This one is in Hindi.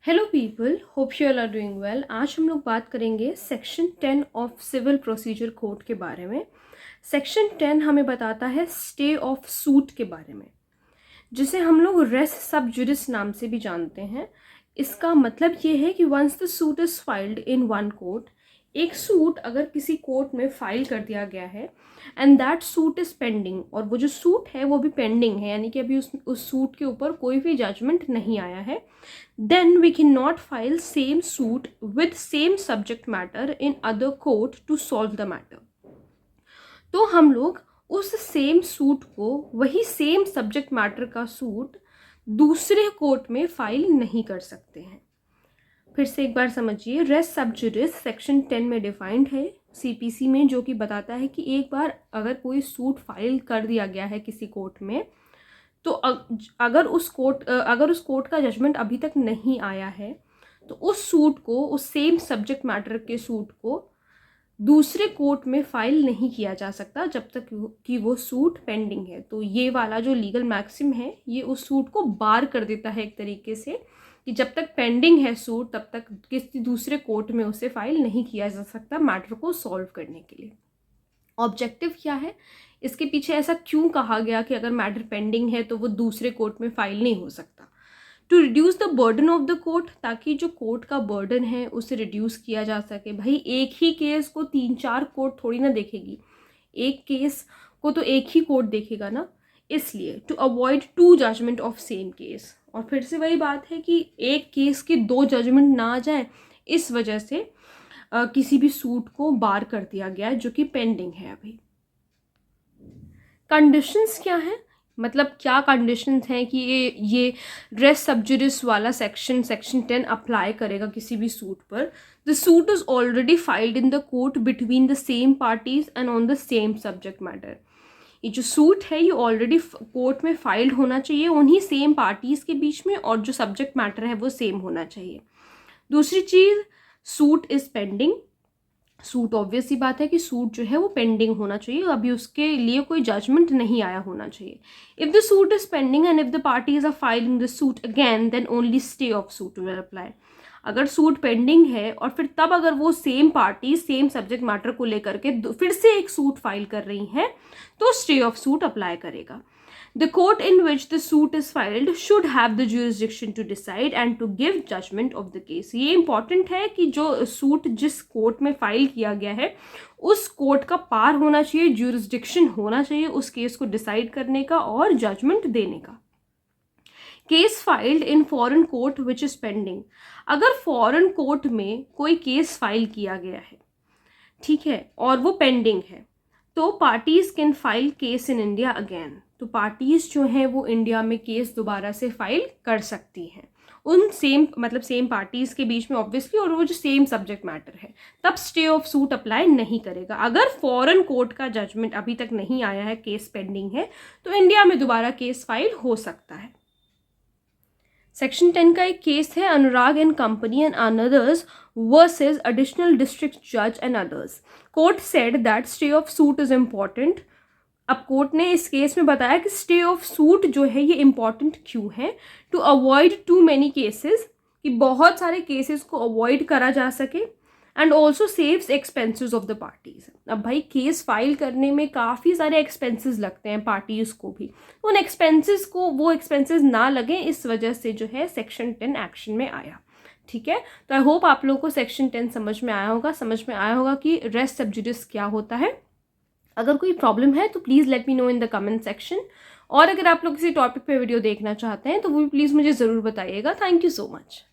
Hello people, hope you all are doing well. आज हम लोग बात करेंगे section 10 of civil procedure code के बारे में। सेक्शन 10 हमें बताता है स्टे ऑफ सूट के बारे में, जिसे हम लोग रेस सब जुडिस नाम से भी जानते हैं। इसका मतलब ये है कि once the suit is filed in one court, एक सूट अगर किसी कोर्ट में फाइल कर दिया गया है and that suit is pending, और वो जो सूट है वो भी पेंडिंग है, यानी कि अभी उस सूट के ऊपर कोई भी जजमेंट नहीं आया है, then we can not file same suit with same subject matter in other court to solve the matter. तो हम लोग उस सेम सूट को, वही सेम सब्जेक्ट मैटर का सूट दूसरे कोर्ट में फाइल नहीं कर सकते हैं। फिर से एक बार समझिए, रेस सब जुडिस सेक्शन 10 में डिफाइंड है सीपीसी में, जो कि बताता है कि एक बार अगर कोई सूट फाइल कर दिया गया है किसी कोर्ट में, तो अगर उस कोर्ट का जजमेंट अभी तक नहीं आया है, तो उस सूट को, उस सेम सब्जेक्ट मैटर के सूट को दूसरे कोर्ट में फाइल नहीं किया जा सकता जब तक कि वो सूट पेंडिंग है। तो ये वाला जो लीगल मैक्सिम है, ये उस सूट को बार कर देता है एक तरीके से, कि जब तक पेंडिंग है सूट तब तक किसी दूसरे कोर्ट में उसे फाइल नहीं किया जा सकता मैटर को सॉल्व करने के लिए। ऑब्जेक्टिव क्या है इसके पीछे, ऐसा क्यों कहा गया कि अगर मैटर पेंडिंग है तो वो दूसरे कोर्ट में फाइल नहीं हो सकता? To reduce the burden of the court, ताकि जो कोर्ट का बर्डन है उसे रिड्यूस किया जा सके। भाई एक ही केस को 3-4 कोर्ट थोड़ी ना देखेगी, एक केस को तो एक ही कोर्ट देखेगा ना, इसलिए to avoid 2 judgment of same case. और फिर से वही बात है कि एक केस के 2 जजमेंट ना आ जाए, इस वजह से किसी भी सूट को बार कर दिया गया है जो कि पेंडिंग है अभी। कंडीशंस क्या है, मतलब क्या कंडीशंस हैं कि ये रेस सब जुडिस वाला सेक्शन 10 अप्लाई करेगा किसी भी सूट पर। The suit is already filed in the court between the same parties and on the same subject matter. ये जो सूट है ये ऑलरेडी कोर्ट में फाइल्ड होना चाहिए उन्हीं सेम पार्टीज के बीच में, और जो सब्जेक्ट मैटर है वो सेम होना चाहिए। दूसरी चीज, suit is pending. Suit obvious सी बात है कि सूट जो है वो पेंडिंग होना चाहिए, अभी उसके लिए कोई जजमेंट नहीं आया होना चाहिए। If the suit is pending and if the parties are filing the suit again, then only stay of suit will apply. अगर सूट पेंडिंग है और फिर तब अगर वो same party same subject matter को लेकर के फिर से एक सूट फाइल कर रही हैं, तो स्टे ऑफ सूट अप्लाई करेगा। The court in which the suit is filed should have the jurisdiction to decide and to give judgment of the case। ये important है कि जो सूट जिस कोर्ट में फाइल किया गया है उस कोर्ट का पार होना चाहिए, jurisdiction होना चाहिए उस केस को डिसाइड करने का और जजमेंट देने का। Case filed in foreign court which is pending, अगर फॉरेन कोर्ट में कोई केस फाइल किया गया है, ठीक है, और वो पेंडिंग है, तो parties can file case in India again. तो पार्टीज जो हैं वो इंडिया में केस दोबारा से फाइल कर सकती हैं उन सेम पार्टीज के बीच में ऑब्वियसली, और वो जो सेम सब्जेक्ट मैटर है, तब स्टे ऑफ सूट अप्लाई नहीं करेगा। अगर फॉरेन कोर्ट का जजमेंट अभी तक नहीं आया है, केस पेंडिंग है, तो इंडिया में दोबारा केस फाइल हो सकता है। सेक्शन 10 का एक केस है Anurag and company and others versus additional district जज and others. Court said that stay of suit is important. अब कोर्ट ने इस केस में बताया कि स्टे ऑफ सूट जो है ये इम्पॉर्टेंट क्यों है, to avoid too many cases, कि बहुत सारे केसेस को अवॉइड करा जा सके, and also saves expenses of the parties. अब भाई केस फाइल करने में काफ़ी सारे एक्सपेंसेस लगते हैं पार्टीज को भी, उन एक्सपेंसेस को वो एक्सपेंसेस ना लगे, इस वजह से जो है सेक्शन 10 एक्शन में आया। ठीक है, तो आई होप आप लोगों को सेक्शन 10 समझ में आया होगा कि रेस सब जुडिस क्या होता है। अगर कोई प्रॉब्लम है तो please let me know in the comment section, और अगर आप लोग किसी टॉपिक पे वीडियो देखना चाहते हैं तो वो भी प्लीज़ मुझे ज़रूर बताइएगा। Thank you so much.